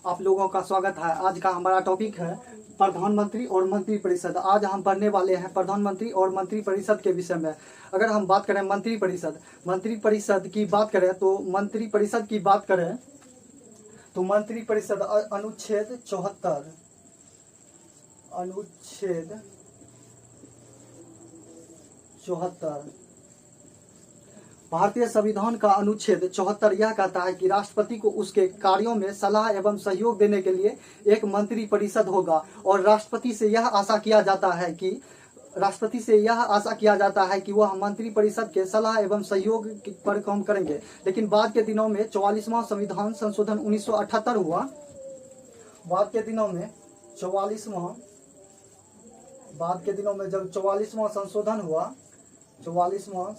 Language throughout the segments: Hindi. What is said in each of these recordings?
आप लोगों का स्वागत है। आज का हमारा टॉपिक है प्रधानमंत्री और मंत्री परिषद। आज हम पढ़ने वाले हैं प्रधानमंत्री और मंत्री परिषद के विषय में। अगर हम बात करें मंत्री परिषद की बात करें तो मंत्री परिषद की बात करें तो मंत्री परिषद अनुच्छेद 74 भारतीय संविधान का अनुच्छेद 74 यह कहता है कि राष्ट्रपति को उसके कार्यों में सलाह एवं सहयोग देने के लिए एक मंत्री परिषद होगा और राष्ट्रपति से यह आशा किया जाता है कि वह मंत्री परिषद के सलाह एवं सहयोग पर काम करेंगे। लेकिन बाद के दिनों में 44वां संविधान संशोधन 1978 हुआ। बाद के दिनों में जब 44वां संशोधन हुआ, 44वां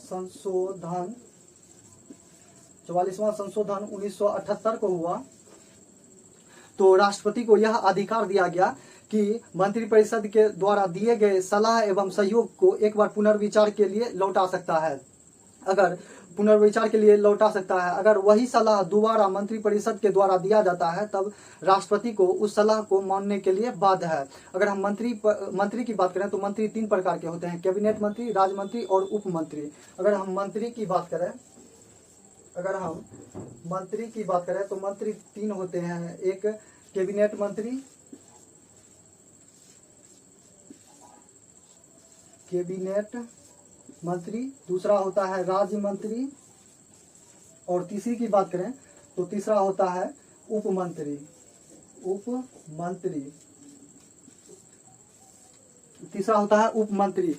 संशोधन 1978 को हुआ, तो राष्ट्रपति को यह अधिकार दिया गया कि मंत्रिपरिषद के द्वारा दिए गए सलाह एवं सहयोग को एक बार पुनर्विचार के लिए लौटा सकता है। अगर वही सलाह दोबारा मंत्रिपरिषद के द्वारा दिया जाता है तब राष्ट्रपति को उस सलाह को मानने के लिए बाध्य है। अगर हम मंत्री की बात करें तो मंत्री 3 प्रकार के होते हैं, कैबिनेट मंत्री, राज्य मंत्री और उप मंत्री। अगर हम मंत्री की बात करें तो मंत्री 3 होते हैं, एक कैबिनेट मंत्री, दूसरा होता है राज्य मंत्री और तीसरी की बात करें तो तीसरा होता है उप मंत्री। तीसरा होता है उप मंत्री।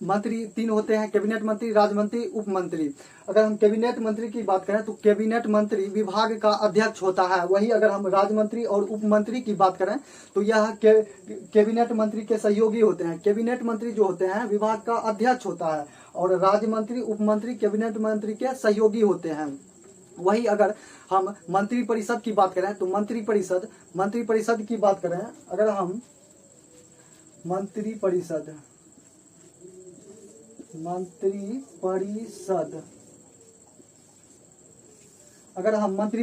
मंत्री 3 होते हैं, कैबिनेट मंत्री, राज्य मंत्री, उप मंत्री। अगर हम कैबिनेट मंत्री की बात करें तो कैबिनेट मंत्री विभाग का अध्यक्ष होता है। वही अगर हम राज्य मंत्री और उप मंत्री की बात करें तो यह कैबिनेट मंत्री के सहयोगी होते हैं। कैबिनेट मंत्री जो होते हैं विभाग का अध्यक्ष होता है और राज्य मंत्री, उप मंत्री कैबिनेट मंत्री के सहयोगी होते हैं। वही अगर हम मंत्री परिषद की बात करें तो मंत्री परिषद की बात करें, अगर हम मंत्री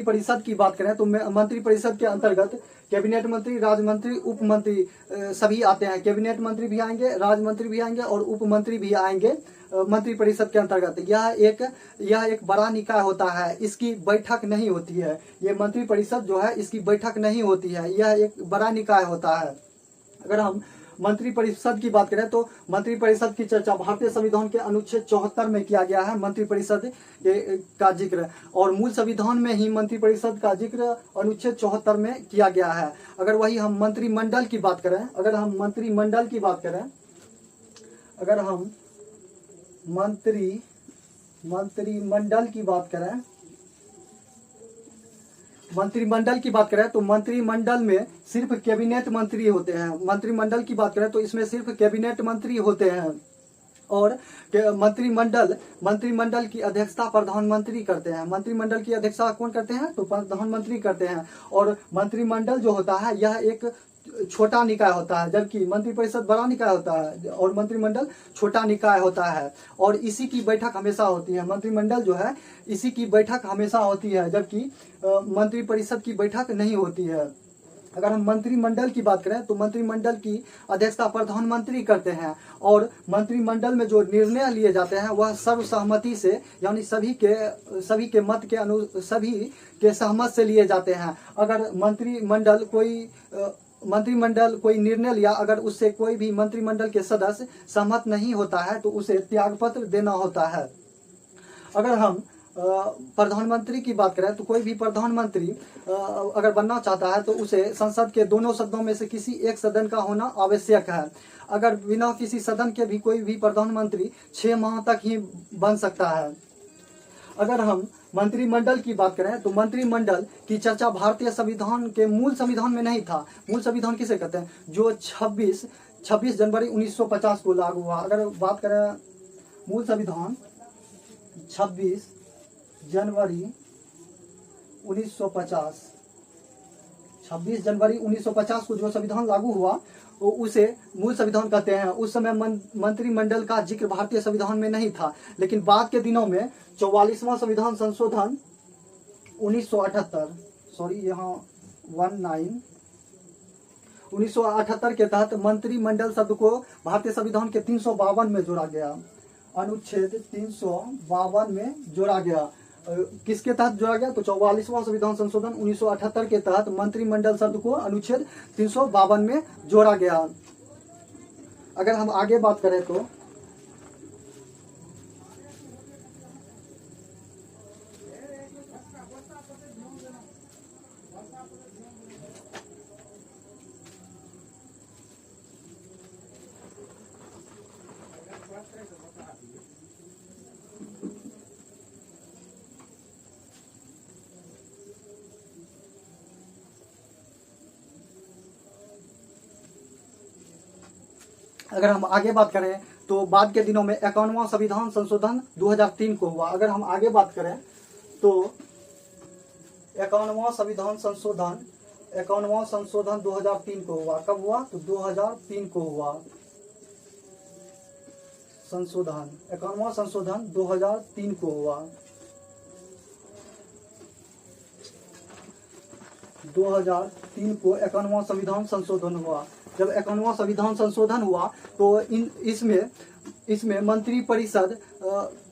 परिषद की बात करें तो मंत्री परिषद के अंतर्गत कैबिनेट मंत्री, राज्य मंत्री, उप मंत्री सभी आते हैं। कैबिनेट मंत्री भी आएंगे, राज्य मंत्री भी आएंगे और उप मंत्री भी आएंगे मंत्री परिषद के अंतर्गत। यह एक बड़ा निकाय होता है, इसकी बैठक नहीं होती है। ये मंत्री परिषद जो है इसकी बैठक नहीं होती है, यह एक बड़ा निकाय होता है। अगर हम मंत्री परिषद की बात करें तो मंत्री परिषद की चर्चा भारतीय संविधान के अनुच्छेद 74 में किया गया है मंत्री परिषद का जिक्र, और मूल संविधान में ही मंत्री परिषद का जिक्र अनुच्छेद 74 में किया गया है। अगर वही हम मंत्रिमंडल की बात करें, अगर हम मंत्रिमंडल की बात करें तो मंत्रिमंडल में सिर्फ कैबिनेट मंत्री होते हैं। मंत्रिमंडल की बात करें तो इसमें सिर्फ कैबिनेट मंत्री होते हैं और मंत्रिमंडल की अध्यक्षता प्रधानमंत्री करते हैं। मंत्रिमंडल की अध्यक्षता कौन करते हैं तो प्रधानमंत्री करते हैं। और मंत्रिमंडल जो होता है यह एक छोटा निकाय होता है, जबकि मंत्री परिषद बड़ा निकाय होता है और मंत्रिमंडल छोटा निकाय होता है और इसी की बैठक हमेशा होती है। मंत्रिमंडल जो है इसी की बैठक हमेशा होती है, जबकि मंत्री परिषद की बैठक नहीं होती है। अगर हम मंत्रिमंडल की बात करें तो मंत्रिमंडल की अध्यक्षता प्रधानमंत्री करते हैं और मंत्रिमंडल में जो निर्णय लिए जाते हैं वह सर्वसहमति से, यानी सभी के मत के सभी के सहमत से लिए जाते हैं। अगर मंत्रिमंडल कोई निर्णय लिया, अगर उससे कोई भी मंत्रिमंडल के सदस्य सहमत नहीं होता है तो उसे त्यागपत्र देना होता है। अगर हम प्रधानमंत्री की बात करें तो कोई भी प्रधानमंत्री अगर बनना चाहता है तो उसे संसद के दोनों सदनों में से किसी एक सदन का होना आवश्यक है। अगर बिना किसी सदन के भी कोई भी प्रधानमंत्री 6 माह तक ही बन सकता है। अगर हम मंत्रिमंडल की बात करें तो मंत्रिमंडल की चर्चा भारतीय संविधान के मूल संविधान में नहीं था। मूल संविधान किसे कहते हैं, जो 26 जनवरी 1950 को लागू हुआ। अगर बात करें मूल संविधान 26 जनवरी 1950 को जो संविधान लागू हुआ तो उसे मूल संविधान कहते हैं। उस समय मंत्रिमंडल का जिक्र भारतीय संविधान में नहीं था, लेकिन बाद के दिनों में 44वां संविधान संशोधन 1978, 1978 के तहत मंत्रिमंडल शब्द को भारतीय संविधान के 352 में जोड़ा गया। अनुच्छेद 352 में जोड़ा गया। किसके तहत जोड़ा गया? तो 44वां संविधान संशोधन 1978 के तहत मंत्रिमंडल शब्द को अनुच्छेद 352 में जोड़ा गया। अगर हम आगे बात करें तो अगर हम आगे बात करें तो बाद के दिनों में 51वां संविधान संशोधन 2003 को हुआ। अगर हम आगे बात करें तो 51वां संशोधन 2003 को हुआ। कब हुआ? तो 2003 को हुआ संशोधन। 51वां संशोधन 2003 को हुआ। 2003 को 51वां संविधान संशोधन हुआ। जब 51वां संविधान संशोधन हुआ तो इसमें मंत्री परिषद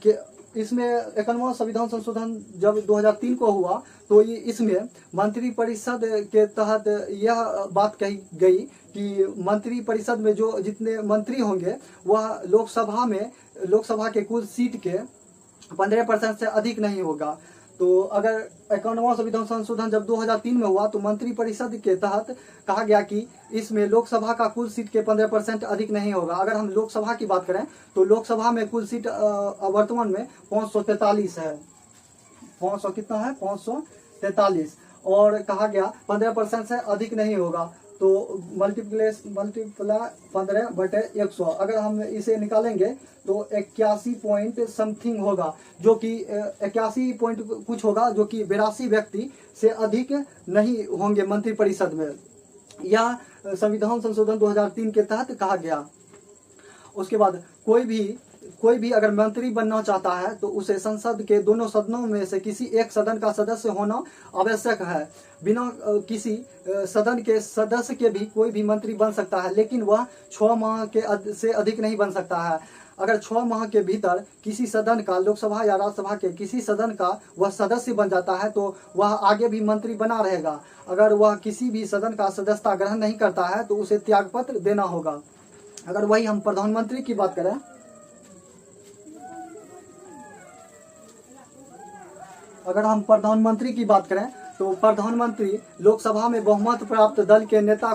के इसमें 51वां संविधान संशोधन जब 2003 को हुआ तो इसमें मंत्री परिषद के तहत यह बात कही गई कि मंत्री परिषद में जो जितने मंत्री होंगे वह लोकसभा के कुल सीट के 15% से अधिक नहीं होगा। तो अगर 51वां संविधान संशोधन जब 2003 में हुआ तो मंत्री परिषद के तहत कहा गया कि इसमें लोकसभा का कुल सीट के 15% अधिक नहीं होगा। अगर हम लोकसभा की बात करें तो लोकसभा में कुल सीट वर्तमान में 543 है। 500 कितना है? 543। और कहा गया 15% से अधिक नहीं होगा। तो मल्टीप्लाई 15/100 अगर हम इसे निकालेंगे तो 81 पॉइंट समथिंग होगा, जो कि 81 पॉइंट कुछ होगा, जो कि 82 व्यक्ति से अधिक नहीं होंगे मंत्रिपरिषद में। यह संविधान संशोधन 2003 के तहत कहा गया। उसके बाद कोई भी अगर मंत्री बनना चाहता है तो उसे संसद के दोनों सदनों में से किसी एक सदन का सदस्य होना आवश्यक है। बिना किसी सदन के सदस्य के भी कोई भी मंत्री बन सकता है, लेकिन वह 6 माह के से अधिक नहीं बन सकता है। अगर 6 माह के भीतर किसी सदन का, लोकसभा या राज्यसभा के किसी सदन का वह सदस्य बन जाता है तो वह आगे भी मंत्री बना रहेगा। अगर वह किसी भी सदन का सदस्यता ग्रहण नहीं करता है तो उसे त्यागपत्र देना होगा। अगर वही हम प्रधानमंत्री की बात करें, अगर हम प्रधानमंत्री की बात करें तो प्रधानमंत्री लोकसभा में बहुमत प्राप्त दल के नेता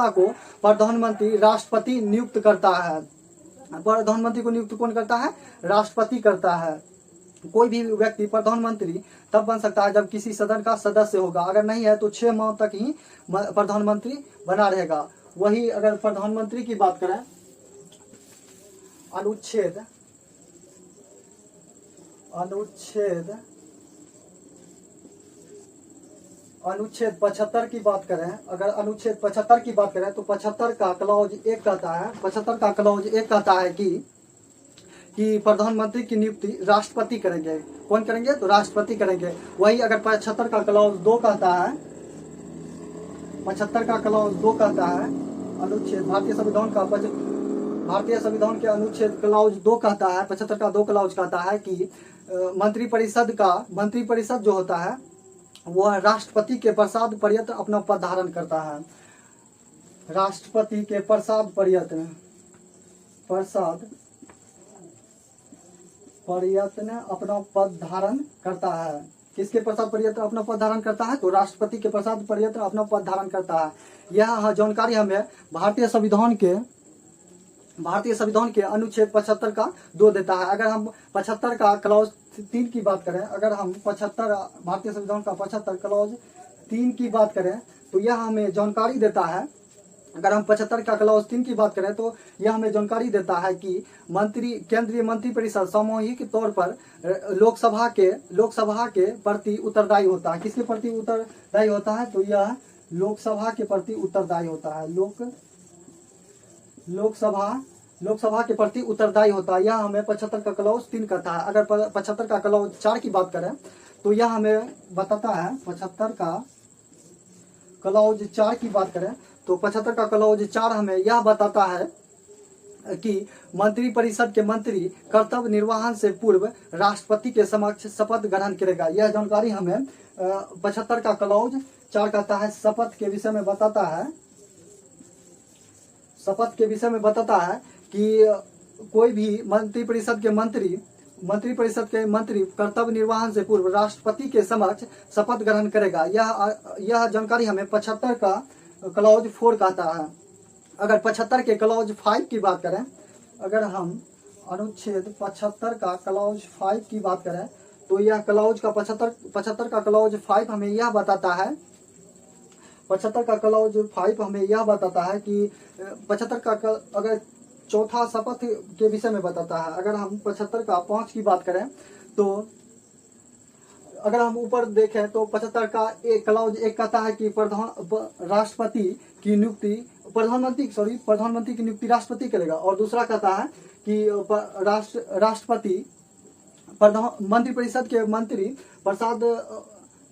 को प्रधानमंत्री राष्ट्रपति नियुक्त करता है। प्रधानमंत्री को नियुक्त कौन करता है? राष्ट्रपति करता है। कोई भी व्यक्ति प्रधानमंत्री तब बन सकता है जब किसी सदन का सदस्य होगा। अगर नहीं है तो 6 माह तक ही प्रधानमंत्री बना रहेगा। वही अगर प्रधानमंत्री की बात करें, अनुच्छेद 75 की बात करें, अगर अनुच्छेद 75 की बात करें तो 75 का क्लॉज 1 कहता है कि प्रधानमंत्री की नियुक्ति राष्ट्रपति करेंगे। कौन करेंगे? तो राष्ट्रपति करेंगे। वही अगर 75 का क्लॉज 2 कहता है, 75 का क्लॉज 2 कहता है, अनुच्छेद भारतीय संविधान के अनुच्छेद क्लॉज 2 कहता है, 75 का 2 क्लॉज कहता है कि मंत्रिपरिषद जो होता है वह राष्ट्रपति के प्रसाद पर्यंत अपना पद धारण करता है। राष्ट्रपति के प्रसाद पर्यंत अपना पद धारण करता है। किसके प्रसाद पर्यंत अपना पद धारण करता है? तो राष्ट्रपति के प्रसाद पर्यंत अपना पद धारण करता है। यह जानकारी हमें भारतीय संविधान के अनुच्छेद 75 का 2 देता है। अगर हम 75 का क्लॉज 3 की बात करें, अगर हम भारतीय संविधान का 75 क्लॉज 3 की बात करें तो यह हमें जानकारी देता है। अगर हम 75 का क्लॉज 3 की बात करें तो यह हमें जानकारी देता है कि केंद्रीय मंत्रिपरिषद सामूहिक तौर पर लोकसभा के प्रति उत्तरदायी होता है। किसके प्रति उत्तरदायी होता है? तो यह लोकसभा के प्रति उत्तरदायी होता है। लोकसभा के प्रति उत्तरदायी होता है। यह हमें 75 का क्लॉज 3 कहता है। अगर 75 का क्लॉज 4 की बात करें तो यह हमें बताता है 75 का क्लॉज 4 की बात करें तो 75 का क्लॉज 4 हमें यह बताता है कि मंत्री परिषद के मंत्री कर्तव्य निर्वहन से पूर्व राष्ट्रपति के समक्ष शपथ ग्रहण करेगा। यह जानकारी हमें 75 का क्लॉज 4 कहता है, शपथ के विषय में बताता है। शपथ के विषय में बताता है कि कोई भी मंत्री परिषद के मंत्री कर्तव्य निर्वहन से पूर्व राष्ट्रपति के समक्ष शपथ ग्रहण करेगा। यह जानकारी हमें 75 का क्लॉज 4 कहता है। अगर 75 के क्लॉज 5 की बात करें, अगर हम अनुच्छेद 75 का क्लॉज 5 की बात करें तो यह क्लॉज का 75 का क्लॉज 5 हमें यह बताता है, 75 का क्लॉज 5 हमें यह बताता है कि 75 का अगर चौथा शपथ के विषय में बताता है। अगर हम 75 का 5 की बात करें तो अगर हम ऊपर देखें तो 75 का एक क्लॉज 1 कहता है कि राष्ट्रपति की नियुक्ति प्रधानमंत्री की नियुक्ति राष्ट्रपति करेगा, और दूसरा कहता है कि राष्ट्रपति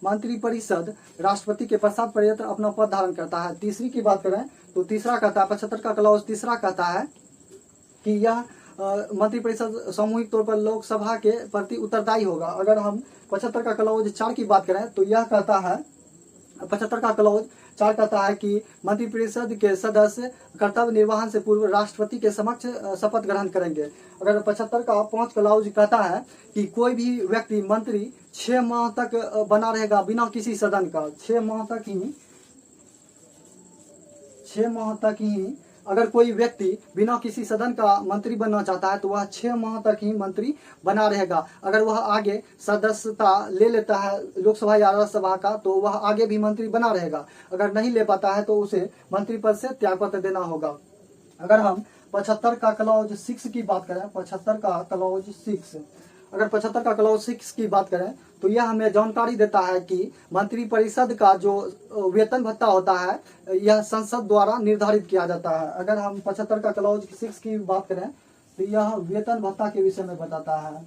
मंत्री परिषद राष्ट्रपति के पश्चात पर्यंत अपना पद धारण करता है। तीसरी की बात करें तो तीसरा कहता है 75 का क्लॉज तीसरा कहता है कि यह मंत्री परिषद सामूहिक तौर पर लोकसभा के प्रति उत्तरदायी होगा। अगर हम 75 का क्लॉज 4 की बात करें तो यह कहता है, 75 का क्लॉज 4 कहता है कि मंत्री परिषद के सदस्य कर्तव्य निर्वहन से पूर्व राष्ट्रपति के समक्ष शपथ ग्रहण करेंगे। अगर 75 का 5 क्लॉज कहता है कि कोई भी व्यक्ति मंत्री 6 माह तक बना रहेगा बिना किसी सदन का, 6 माह तक ही अगर कोई व्यक्ति बिना किसी सदन का मंत्री बनना चाहता है तो वह 6 माह तक ही मंत्री बना रहेगा। अगर वह आगे सदस्यता ले लेता है लोकसभा या राज्यसभा का तो वह आगे भी मंत्री बना रहेगा। अगर नहीं ले पाता है तो उसे मंत्री पद से त्यागपत्र देना होगा। अगर हम 75 का क्लॉज 6 की बात करें, 75 का क्लॉज 6, अगर 75 का क्लॉज 6 की बात करें तो यह हमें जानकारी देता है कि मंत्री परिषद का जो वेतन भत्ता होता है यह संसद द्वारा निर्धारित किया जाता है। अगर हम 75 का क्लॉज 6 की बात करें तो यह वेतन भत्ता के विषय में बताता है।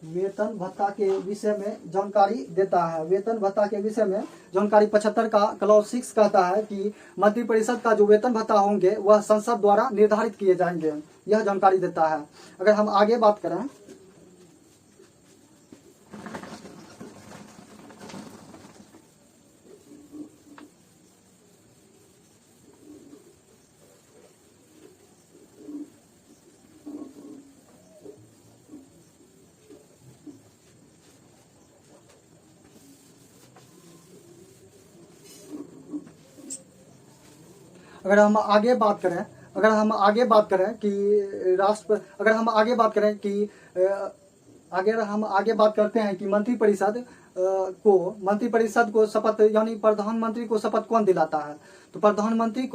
वेतन भत्ता के विषय में जानकारी देता है। वेतन भत्ता के विषय में जानकारी 75 का क्लॉज 6 कहता है कि मंत्री परिषद का जो वेतन भत्ता होंगे वह संसद द्वारा निर्धारित किए जाएंगे, यह जानकारी देता है। अगर हम आगे बात करें अगर हम आगे बात करें कि मंत्री परिषद को शपथ यानी प्रधानमंत्री को शपथ कौन दिलाता है, तो प्रधानमंत्री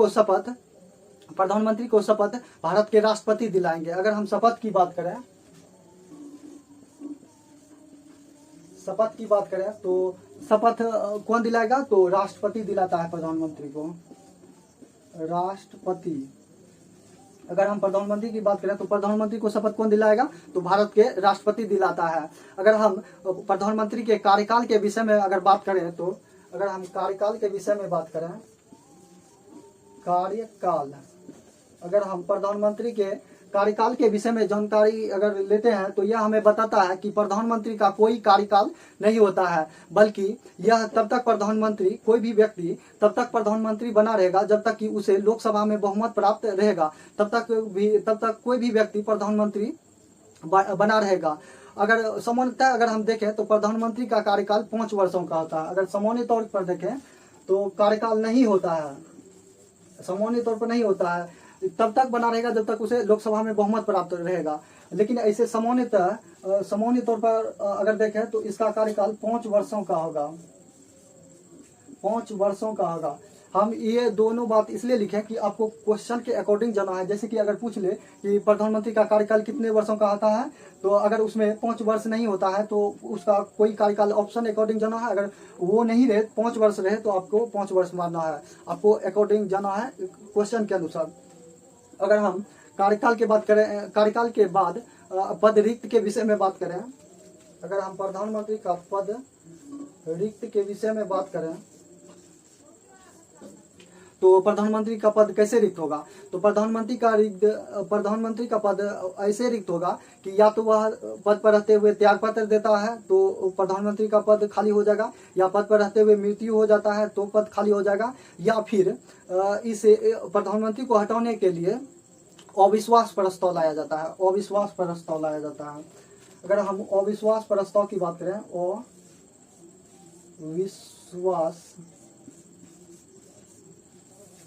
को शपथ भारत के राष्ट्रपति दिलाएंगे। अगर हम शपथ की बात करें तो शपथ कौन दिलाएगा, तो राष्ट्रपति दिलाता है प्रधानमंत्री को, राष्ट्रपति। अगर हम प्रधानमंत्री की बात करें तो प्रधानमंत्री को शपथ कौन दिलाएगा, तो भारत के राष्ट्रपति दिलाता है। अगर हम प्रधानमंत्री के कार्यकाल के विषय में अगर बात करें तो अगर हम कार्यकाल के विषय में बात करें, अगर हम प्रधानमंत्री के कार्यकाल के विषय में जानकारी अगर लेते हैं तो यह हमें बताता है कि प्रधानमंत्री का कोई कार्यकाल नहीं होता है, बल्कि यह तब तक प्रधानमंत्री कोई भी व्यक्ति तब तक प्रधानमंत्री बना रहेगा जब तक कि उसे लोकसभा में बहुमत प्राप्त रहेगा, तब तक कोई भी व्यक्ति प्रधानमंत्री बना रहेगा। अगर सामान्यतः अगर हम देखें तो प्रधानमंत्री का कार्यकाल 5 वर्षों का होता है। अगर सामान्य तौर पर देखें तो कार्यकाल नहीं होता है, सामान्य तौर पर नहीं होता है, तब तक बना रहेगा जब तक उसे लोकसभा में बहुमत प्राप्त रहेगा। लेकिन ऐसे सामान्य तौर पर अगर देखें तो इसका कार्यकाल 5 वर्षों का होगा, 5 वर्षों का होगा। हम ये दोनों बात इसलिए लिखें कि आपको क्वेश्चन के अकॉर्डिंग जाना है। जैसे कि अगर पूछ ले कि प्रधानमंत्री का कार्यकाल कितने वर्षों का होता है, तो अगर उसमें 5 वर्ष नहीं होता है तो उसका कोई कार्यकाल ऑप्शन अकॉर्डिंग जाना है। अगर वो नहीं रहे 5 वर्ष रहे तो आपको 5 वर्ष मानना है, आपको अकॉर्डिंग जाना है क्वेश्चन के अनुसार। अगर हम कार्यकाल के बाद पद रिक्त के विषय में बात करें, अगर हम प्रधानमंत्री का पद रिक्त के विषय में बात करें तो प्रधानमंत्री का पद कैसे रिक्त होगा? तो प्रधानमंत्री का पद ऐसे रिक्त होगा कि या तो वह पद पर रहते हुए त्याग पत्र देता है तो प्रधानमंत्री का पद खाली हो जाएगा, या पद पर रहते हुए मृत्यु हो जाता है तो पद खाली हो जाएगा, या फिर इस प्रधानमंत्री को हटाने के लिए अविश्वास प्रस्ताव लाया जाता है। अविश्वास प्रस्ताव लाया जाता है। अगर हम अविश्वास प्रस्ताव की बात करें,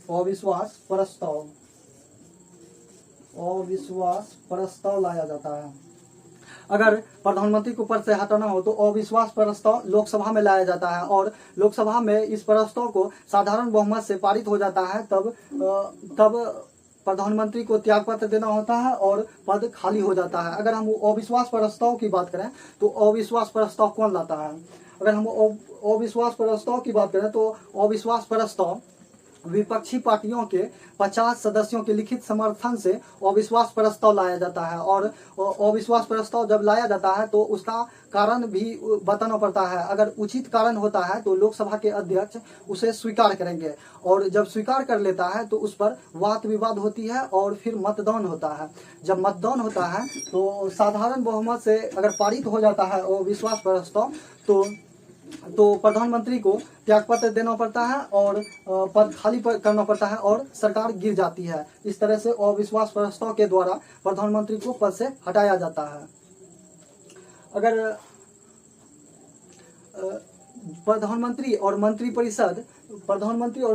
अविश्वास प्रस्ताव लाया जाता है। अगर प्रधानमंत्री को पद से हटाना हो तो अविश्वास प्रस्ताव लोकसभा में लाया जाता है, और लोकसभा में इस प्रस्ताव को साधारण बहुमत से पारित हो जाता है। तब प्रधानमंत्री को त्याग पत्र देना होता है और पद खाली हो जाता है। अगर हम अविश्वास प्रस्ताव की बात करें तो अविश्वास प्रस्ताव कौन लाता है? अगर हम अविश्वास प्रस्ताव की बात करें तो अविश्वास प्रस्ताव विपक्षी पार्टियों के 50 सदस्यों के लिखित समर्थन से अविश्वास प्रस्ताव लाया जाता है, और अविश्वास प्रस्ताव जब लाया जाता है तो उसका कारण भी बताना पड़ता है। अगर उचित कारण होता है तो लोकसभा के अध्यक्ष उसे स्वीकार करेंगे, और जब स्वीकार कर लेता है तो उस पर वाद विवाद होती है और फिर मतदान होता है। जब मतदान होता है तो साधारण बहुमत से अगर पारित हो जाता है अविश्वास प्रस्ताव तो प्रधानमंत्री को त्यागपत्र देना पड़ता है और पद खाली करना पड़ता है और सरकार गिर जाती है। इस तरह से अविश्वास प्रस्ताव के द्वारा प्रधानमंत्री को पद से हटाया जाता है। अगर प्रधानमंत्री और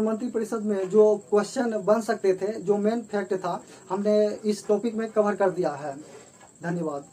मंत्रिपरिषद में जो क्वेश्चन बन सकते थे, जो मेन फैक्ट था, हमने इस टॉपिक में कवर कर दिया है। धन्यवाद।